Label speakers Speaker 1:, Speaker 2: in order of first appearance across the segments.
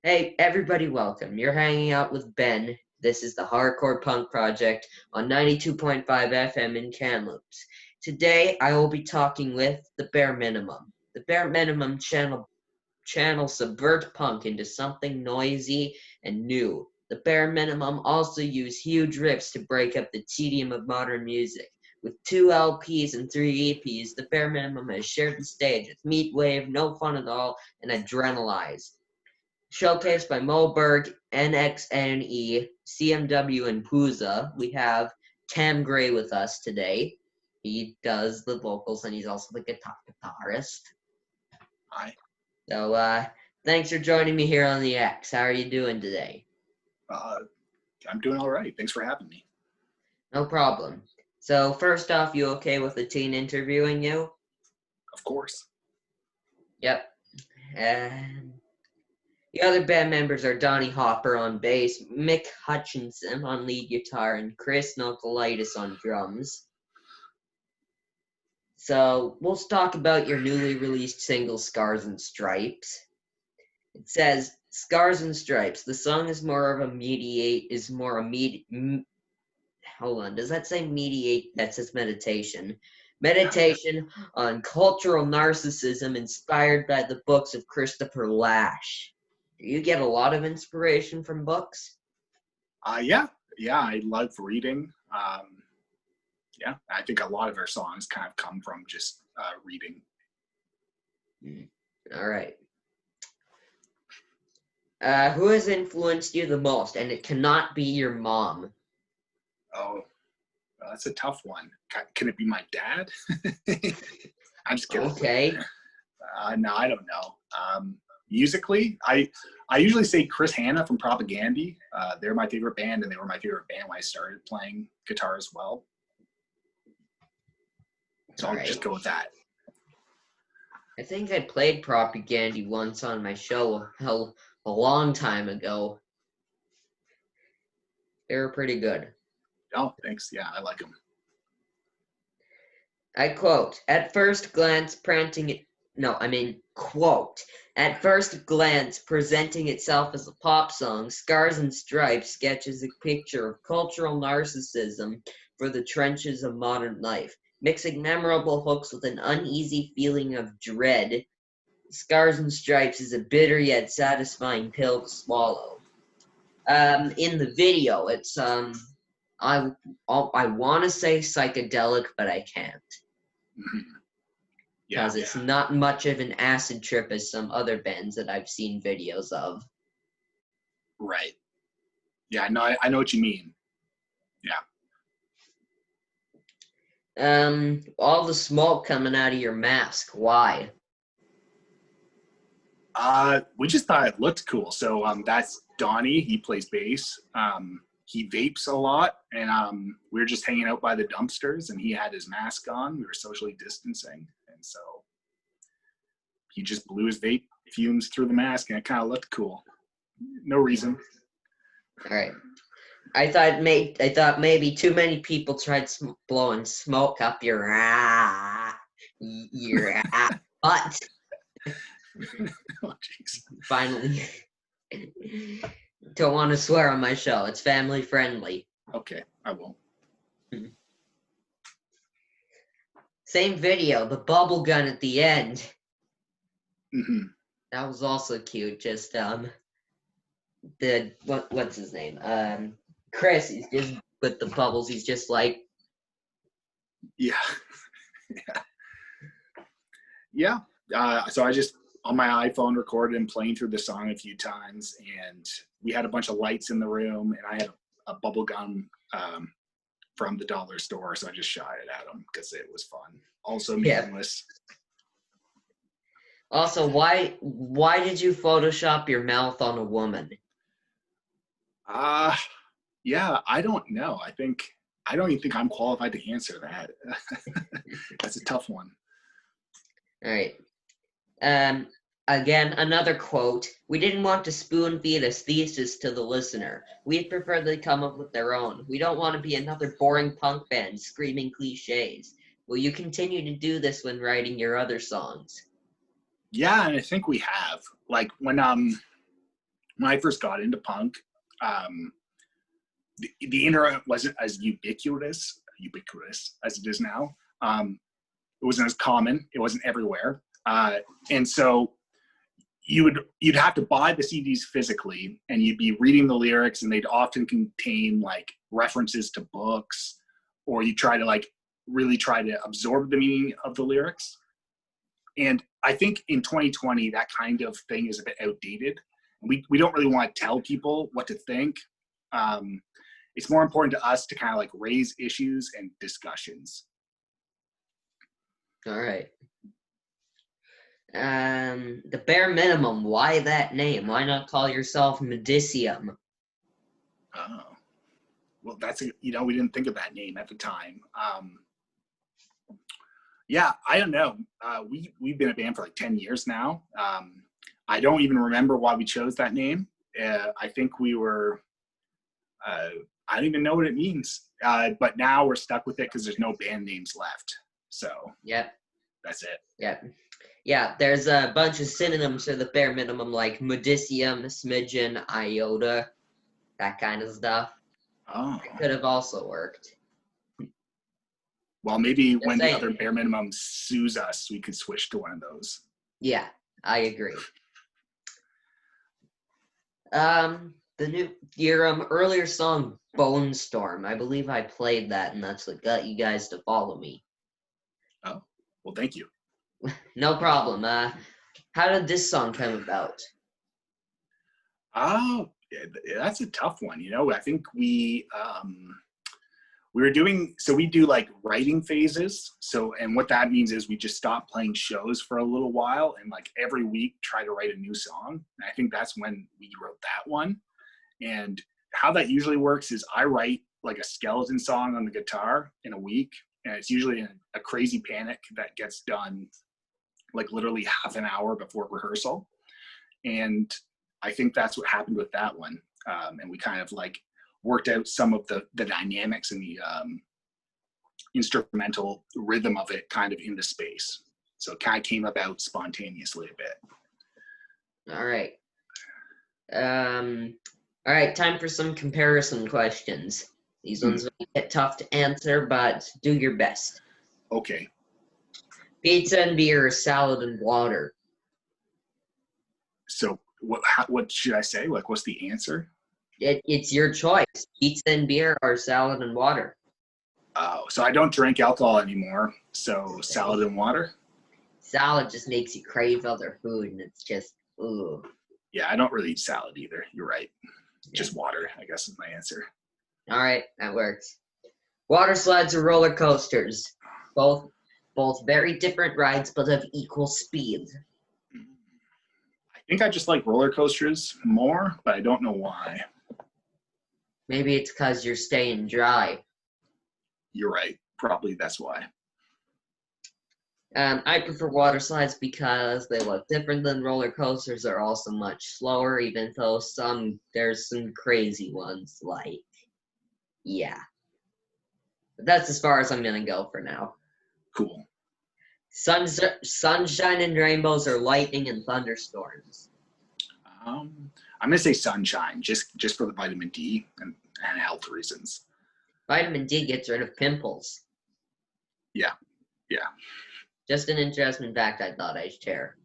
Speaker 1: Hey, everybody, welcome. You're hanging out with Ben. This is the Hardcore Punk Project on 92.5 FM in Kamloops. Today, I will be talking with The Bare Minimum. The Bare Minimum channel subvert punk into something noisy and new. The Bare Minimum also use huge riffs to break up the tedium of modern music. With 2 LPs and 3 EPs, The Bare Minimum has shared the stage with Meatwave, No Fun at All, and Adrenalize. Showcased by Moberg, NXNE, CMW, and Pooza, we have Tam Gray with us today. He does the vocals and he's also the guitarist.
Speaker 2: Hi.
Speaker 1: So, thanks for joining me here on the X. How are you doing today?
Speaker 2: I'm doing all right. Thanks for having me.
Speaker 1: No problem. So, first off, you okay with the teen interviewing you?
Speaker 2: Of course.
Speaker 1: Yep. And the other band members are Donnie Hopper on bass, Mick Hutchinson on lead guitar, and Chris Nokolaitis on drums. So we'll talk about your newly released single, Scars and Stripes. It says, Scars and Stripes. The song is more of a hold on, does that say mediate? That says meditation. Meditation on cultural narcissism inspired by the books of Christopher Lash. Do you get a lot of inspiration from books?
Speaker 2: Yeah. I love reading. I think a lot of our songs kind of come from just reading.
Speaker 1: All right. Who has influenced you the most? And it cannot be your mom.
Speaker 2: Oh, that's a tough one. Can it be my dad? I'm just kidding.
Speaker 1: Okay.
Speaker 2: No, I don't know. Musically, I usually say Chris Hanna from Propagandy. They're my favorite band, and they were my favorite band when I started playing guitar as well. So I'll just go with that.
Speaker 1: I think I played Propagandy once on my show a long time ago. They were pretty good.
Speaker 2: Oh, thanks. Yeah, I like them.
Speaker 1: I quote, at first glance, presenting itself as a pop song, Scars and Stripes sketches a picture of cultural narcissism for the trenches of modern life. Mixing memorable hooks with an uneasy feeling of dread, Scars and Stripes is a bitter yet satisfying pill to swallow. In the video, it's I want to say psychedelic, but I can't. Because it's not much of an acid trip as some other bands that I've seen videos of.
Speaker 2: Right. Yeah, I know what you mean. Yeah.
Speaker 1: All the smoke coming out of your mask. Why?
Speaker 2: We just thought it looked cool. So that's Donnie. He plays bass. He vapes a lot, and we were just hanging out by the dumpsters, and he had his mask on. We were socially distancing, and so he just blew his vape fumes through the mask, and it kind of looked cool. No reason.
Speaker 1: All right. I thought maybe too many people tried blowing smoke up your butt.
Speaker 2: Oh, jeez.
Speaker 1: Finally. Don't want to swear on my show. It's family friendly.
Speaker 2: Okay, I won't.
Speaker 1: Same video, the bubble gun at the end.
Speaker 2: Mm-hmm.
Speaker 1: That was also cute. Just what's his name? Chris. He's just with the bubbles. He's just like,
Speaker 2: yeah. So I just on my iPhone recorded him playing through the song a few times, and we had a bunch of lights in the room, and I had a bubble gun from the dollar store, so I just shot it at him because it was fun. Also meaningless.
Speaker 1: Also, why did you Photoshop your mouth on a woman?
Speaker 2: Yeah, I don't know. I don't even think I'm qualified to answer that. That's a tough one.
Speaker 1: All right. Again, another quote. We didn't want to spoon feed a thesis to the listener. We'd prefer they come up with their own. We don't want to be another boring punk band screaming cliches. Will you continue to do this when writing your other songs?
Speaker 2: Yeah, and I think we have. Like when when I first got into punk, um, the internet wasn't as ubiquitous as it is now. It wasn't as common. It wasn't everywhere. And so you'd have to buy the CDs physically, and you'd be reading the lyrics, and they'd often contain like references to books, or you try to like really try to absorb the meaning of the lyrics. And I think in 2020, that kind of thing is a bit outdated. We don't really want to tell people what to think. It's more important to us to kind of like raise issues and discussions.
Speaker 1: All right. The bare minimum. Why that name? Why not call yourself Medicium?
Speaker 2: Oh, well, we didn't think of that name at the time. Yeah, I don't know. We've been a band for like 10 years now. I don't even remember why we chose that name. I think we were, I don't even know what it means. But now we're stuck with it because there's no band names left. So
Speaker 1: Yep.
Speaker 2: That's it.
Speaker 1: Yep. Yeah, there's a bunch of synonyms for the bare minimum, like modicium, smidgen, iota, that kind of stuff.
Speaker 2: Oh.
Speaker 1: It could have also worked.
Speaker 2: Well, maybe
Speaker 1: Just
Speaker 2: when
Speaker 1: saying.
Speaker 2: the other bare minimum sues us, we could switch to one of those.
Speaker 1: Yeah, I agree. Your earlier song, Bone Storm, I believe I played that, and that's what got you guys to follow me.
Speaker 2: Oh, well, thank you.
Speaker 1: No problem. How did this song come about?
Speaker 2: Oh, that's a tough one. I think we were doing, so we do like writing phases. And what that means is we just stop playing shows for a little while and like every week try to write a new song. And I think that's when we wrote that one. And how that usually works is I write like a skeleton song on the guitar in a week. And it's usually a crazy panic that gets done like literally half an hour before rehearsal. And I think that's what happened with that one. And we kind of like worked out some of the dynamics and the instrumental rhythm of it kind of in the space. So it kind of came about spontaneously a bit.
Speaker 1: All right. All right, time for some comparison questions. These ones will get tough to answer, but do your best.
Speaker 2: Okay.
Speaker 1: Pizza and beer, salad and water.
Speaker 2: So what should I say? Like, what's the answer?
Speaker 1: It's your choice. Pizza and beer or salad and water.
Speaker 2: Oh, so I don't drink alcohol anymore. So salad and water?
Speaker 1: Salad just makes you crave other food, and it's just, ooh.
Speaker 2: Yeah, I don't really eat salad either. You're right. Yeah. Just water, I guess, is my answer.
Speaker 1: All right, that works. Water slides or roller coasters. Both very different rides, but of equal speed.
Speaker 2: I think I just like roller coasters more, but I don't know why.
Speaker 1: Maybe it's because you're staying dry.
Speaker 2: You're right. Probably that's why.
Speaker 1: I prefer water slides because they look different than roller coasters. They're also much slower, even though there's some crazy ones, like, yeah. But that's as far as I'm going to go for now.
Speaker 2: Cool.
Speaker 1: Sunshine and rainbows or lightning and thunderstorms?
Speaker 2: I'm going to say sunshine, just for the vitamin D and health reasons.
Speaker 1: Vitamin D gets rid of pimples.
Speaker 2: Yeah.
Speaker 1: Just an interesting fact I thought I'd share.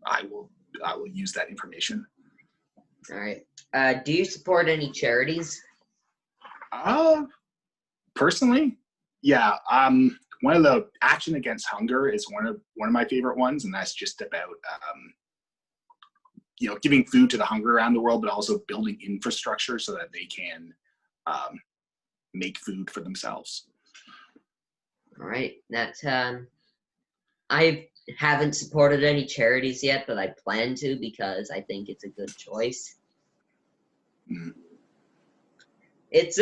Speaker 2: I will use that information.
Speaker 1: All right. Do you support any charities?
Speaker 2: Personally, yeah. One of the Action Against Hunger is one of my favorite ones, and that's just about giving food to the hungry around the world, but also building infrastructure so that they can make food for themselves.
Speaker 1: All right. That's I haven't supported any charities yet, but I plan to because I think it's a good choice.
Speaker 2: Mm.
Speaker 1: It's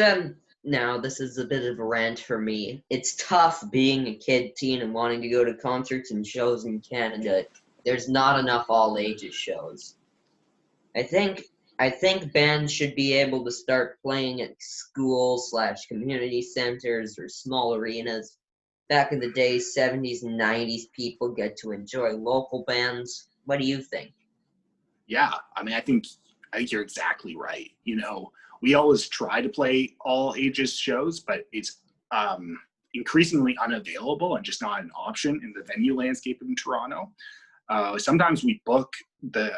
Speaker 1: now this is a bit of a rant for me. It's tough being a teen and wanting to go to concerts and shows in Canada. There's not enough all ages shows. I think bands should be able to start playing at schools / community centers or small arenas. Back in the day, 70s and 90s, people get to enjoy local bands. What do you think?
Speaker 2: Yeah, I mean, I think I think you're exactly right. We always try to play all ages shows, but it's increasingly unavailable and just not an option in the venue landscape in Toronto. Sometimes we book the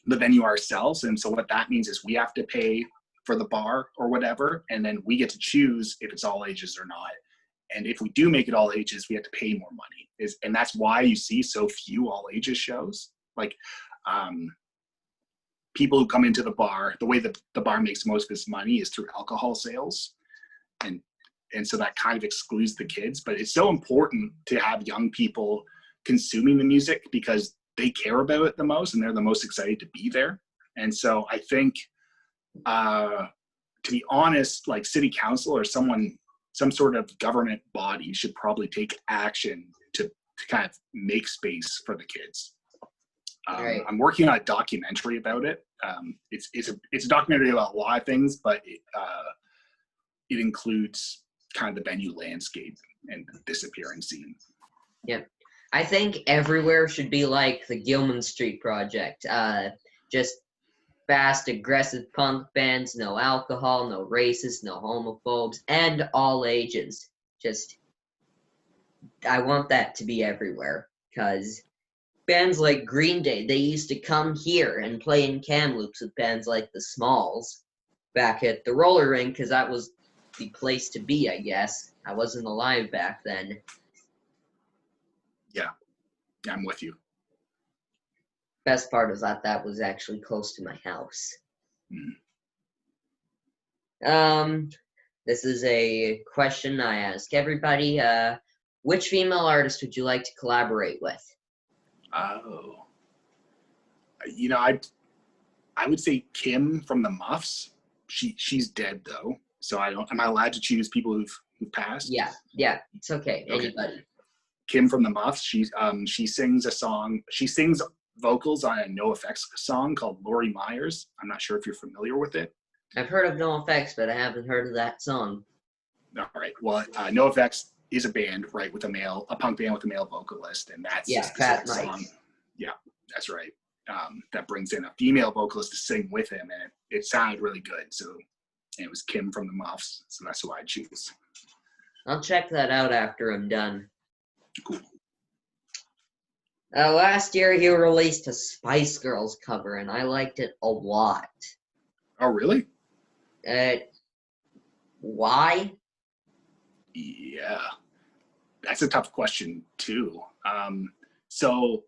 Speaker 2: venue ourselves, and so what that means is we have to pay for the bar or whatever, and then we get to choose if it's all ages or not. And if we do make it all ages, we have to pay more money. And that's why you see so few all ages shows. Like, people who come into the bar, the way that the bar makes most of its money is through alcohol sales. And so that kind of excludes the kids. But it's so important to have young people consuming the music because they care about it the most and they're the most excited to be there. And so I think, to be honest, like city council or some sort of government body should probably take action to kind of make space for the kids.
Speaker 1: Right.
Speaker 2: I'm working on a documentary about it. It's a documentary about a lot of things, but it includes kind of the venue landscape and the disappearing scene.
Speaker 1: Yep. I think everywhere should be like the Gilman Street Project. Just fast, aggressive punk bands, no alcohol, no racists, no homophobes, and all ages. I want that to be everywhere, because bands like Green Day, they used to come here and play in Kamloops with bands like the Smalls back at the roller rink, because that was the place to be, I guess. I wasn't alive back then.
Speaker 2: Yeah, I'm with you.
Speaker 1: Best part is that was actually close to my house. This is a question I ask everybody. Which female artist would you like to collaborate with?
Speaker 2: Oh, I would say Kim from the Muffs. She's dead though, so am I allowed to choose people who've passed?
Speaker 1: Yeah, it's okay. Anybody.
Speaker 2: Kim from the Muffs. She sings a song. She sings vocals on a NoFX song called Lori Myers. I'm not sure if you're familiar with it.
Speaker 1: I've heard of NoFX, but I haven't heard of that song.
Speaker 2: All right. Well, NoFX is a band, right, with a punk band with a male vocalist, and that's a specific song. Yeah, that's right. That brings in a female vocalist to sing with him, and it sounded really good. So it was Kim from the Muffs, so that's who I choose.
Speaker 1: I'll check that out after I'm done.
Speaker 2: Cool.
Speaker 1: Last year, he released a Spice Girls cover, and I liked it a lot.
Speaker 2: Oh, really?
Speaker 1: Why?
Speaker 2: Yeah, that's a tough question, too. So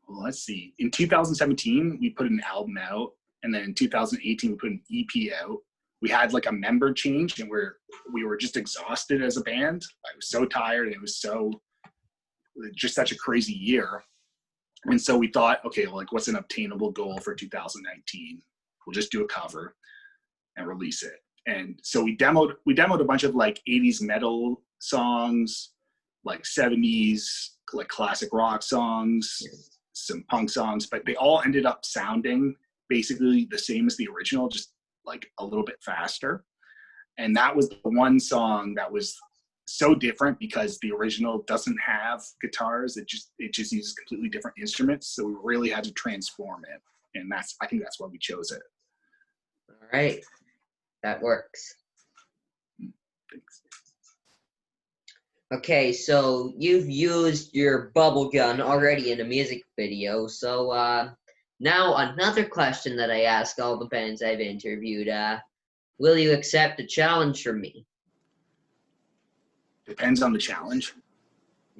Speaker 2: let's see. In 2017, we put an album out, and then in 2018, we put an EP out. We had like a member change, and we were just exhausted as a band. I was so tired, and it was just such a crazy year. And so we thought, okay, well, like, what's an obtainable goal for 2019? We'll just do a cover and release it. And so we demoed a bunch of like 80s metal songs, like 70s like classic rock songs, some punk songs, but they all ended up sounding basically the same as the original, just like a little bit faster. And that was the one song that was so different because the original doesn't have guitars. It just uses completely different instruments. So we really had to transform it. And I think that's why we chose it.
Speaker 1: All right. That works.
Speaker 2: Thanks.
Speaker 1: Okay, so you've used your bubble gun already in a music video. So now another question that I ask all the bands I've interviewed. Will you accept a challenge from me?
Speaker 2: Depends on the challenge.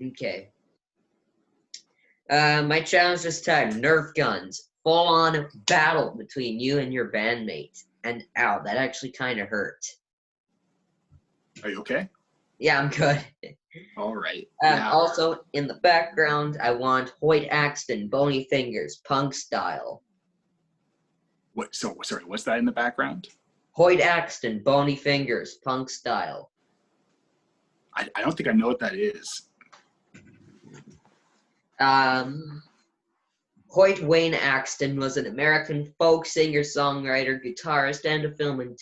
Speaker 1: Okay. My challenge is to Nerf guns. Full-on battle between you and your bandmate. And ow, that actually kind of hurt.
Speaker 2: Are you okay?
Speaker 1: Yeah, I'm good.
Speaker 2: All right.
Speaker 1: Also, in the background, I want Hoyt Axton, Bony Fingers, punk style.
Speaker 2: Sorry, what's that in the background?
Speaker 1: Hoyt Axton, Bony Fingers, punk style.
Speaker 2: I don't think I know what that is.
Speaker 1: Hoyt Wayne Axton was an American folk singer, songwriter, guitarist, and a film and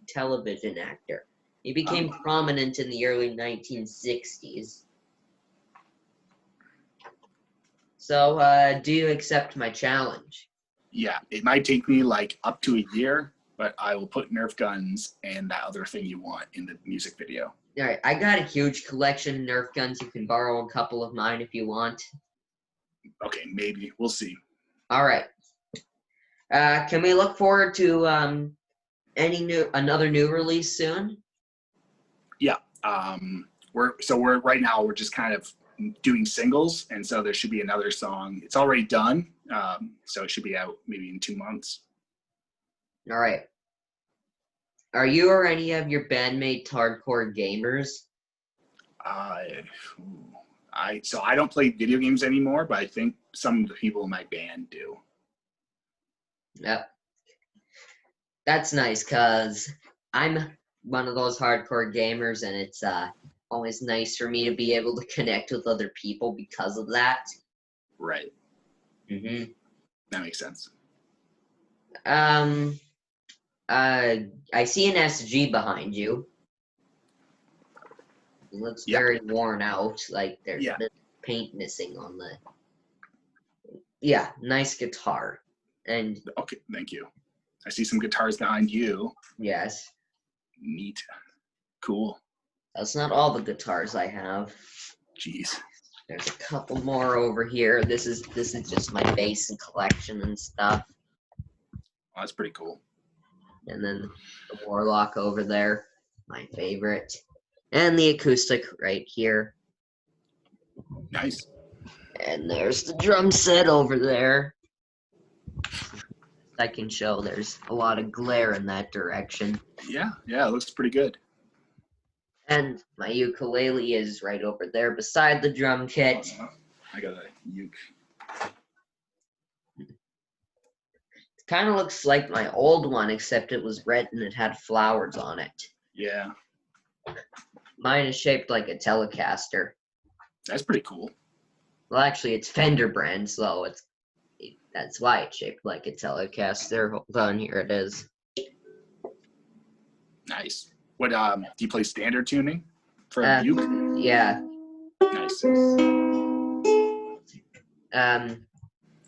Speaker 1: television actor. He became prominent in the early 1960s. So, do you accept my challenge?
Speaker 2: Yeah, it might take me like up to a year, but I will put Nerf guns and that other thing you want in the music video.
Speaker 1: All right, I got a huge collection of Nerf guns. You can borrow a couple of mine if you want.
Speaker 2: Okay, maybe. We'll see.
Speaker 1: All right. Can we look forward to another new release soon?
Speaker 2: Yeah. We're right now we're just kind of doing singles, and so there should be another song. It's already done, so it should be out maybe in 2 months.
Speaker 1: All right. Are you or any of your bandmates hardcore gamers?
Speaker 2: So I don't play video games anymore, but I think some of the people in my band do.
Speaker 1: Yep. That's nice, because I'm one of those hardcore gamers, and it's always nice for me to be able to connect with other people because of that.
Speaker 2: Right.
Speaker 1: Mm-hmm.
Speaker 2: That makes sense.
Speaker 1: I see an SG behind you. It looks very worn out, like there's paint missing on the... Yeah, nice guitar. And
Speaker 2: okay, thank you. I see some guitars behind you.
Speaker 1: Yes.
Speaker 2: Neat. Cool.
Speaker 1: That's not all the guitars I have.
Speaker 2: Jeez.
Speaker 1: There's a couple more over here. This is just my bass and collection and stuff.
Speaker 2: Oh, that's pretty cool.
Speaker 1: And then the Warlock over there, my favorite. And the acoustic right here.
Speaker 2: Nice.
Speaker 1: And there's the drum set over there. I can show there's a lot of glare in that direction.
Speaker 2: Yeah, it looks pretty good.
Speaker 1: And my ukulele is right over there beside the drum kit.
Speaker 2: I got a uke.
Speaker 1: It kind of looks like my old one, except it was red and it had flowers on it.
Speaker 2: Yeah.
Speaker 1: Mine is shaped like a Telecaster.
Speaker 2: That's pretty cool.
Speaker 1: Well, actually, it's Fender brand, so that's why it's shaped like a Telecaster. Hold on, here it is.
Speaker 2: Nice. What do you play standard tuning for a uke?
Speaker 1: Yeah.
Speaker 2: Nice.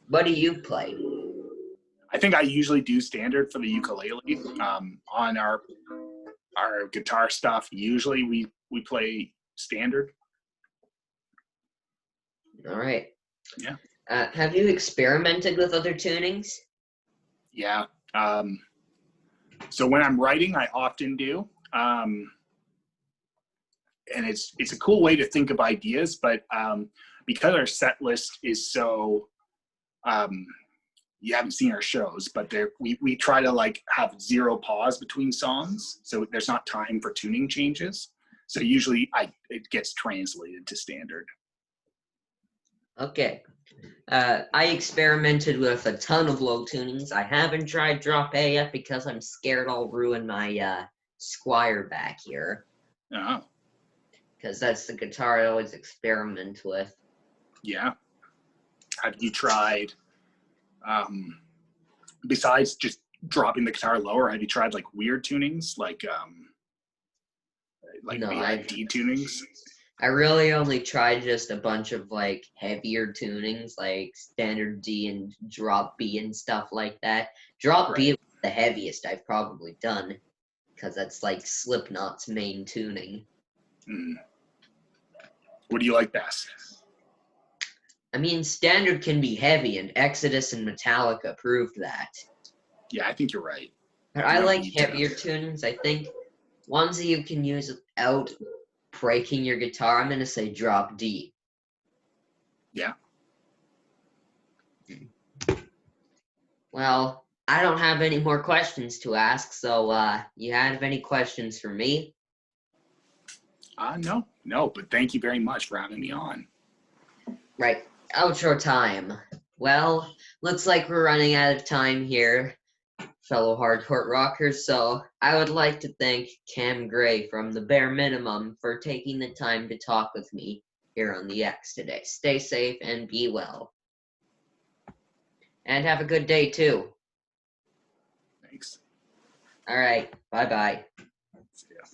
Speaker 1: What do you play?
Speaker 2: I think I usually do standard for the ukulele. On our guitar stuff, usually we play standard.
Speaker 1: All right.
Speaker 2: Yeah.
Speaker 1: Have you experimented with other tunings?
Speaker 2: Yeah. So when I'm writing, I often do. And it's a cool way to think of ideas, but because our set list is so, you haven't seen our shows, but we try to like have zero pause between songs, so there's not time for tuning changes. So usually it gets translated to standard.
Speaker 1: Okay. I experimented with a ton of low tunings. I haven't tried drop A yet because I'm scared I'll ruin my Squire back here.
Speaker 2: Oh.
Speaker 1: Because that's the guitar I always experiment with.
Speaker 2: Yeah. Have you tried, besides just dropping the guitar lower, have you tried like weird tunings, like
Speaker 1: No,
Speaker 2: VID tunings?
Speaker 1: I really only tried just a bunch of like heavier tunings, like standard D and drop B and stuff like that. Drop B was the heaviest I've probably done, because that's like Slipknot's main tuning.
Speaker 2: What do you like best?
Speaker 1: I mean, standard can be heavy, and Exodus and Metallica proved that.
Speaker 2: Yeah, I think you're right.
Speaker 1: But I like heavier tunings. I think ones that you can use without breaking your guitar, I'm going to say drop D.
Speaker 2: Yeah.
Speaker 1: Well, I don't have any more questions to ask, so you have any questions for me?
Speaker 2: No, but thank you very much for having me on.
Speaker 1: Right. Outro time. Well, looks like we're running out of time here, fellow hardcore rockers, so I would like to thank Cam Gray from The Bare Minimum for taking the time to talk with me here on the X today. Stay safe and be well. And have a good day, too.
Speaker 2: Thanks.
Speaker 1: All right. Bye-bye.
Speaker 2: See ya.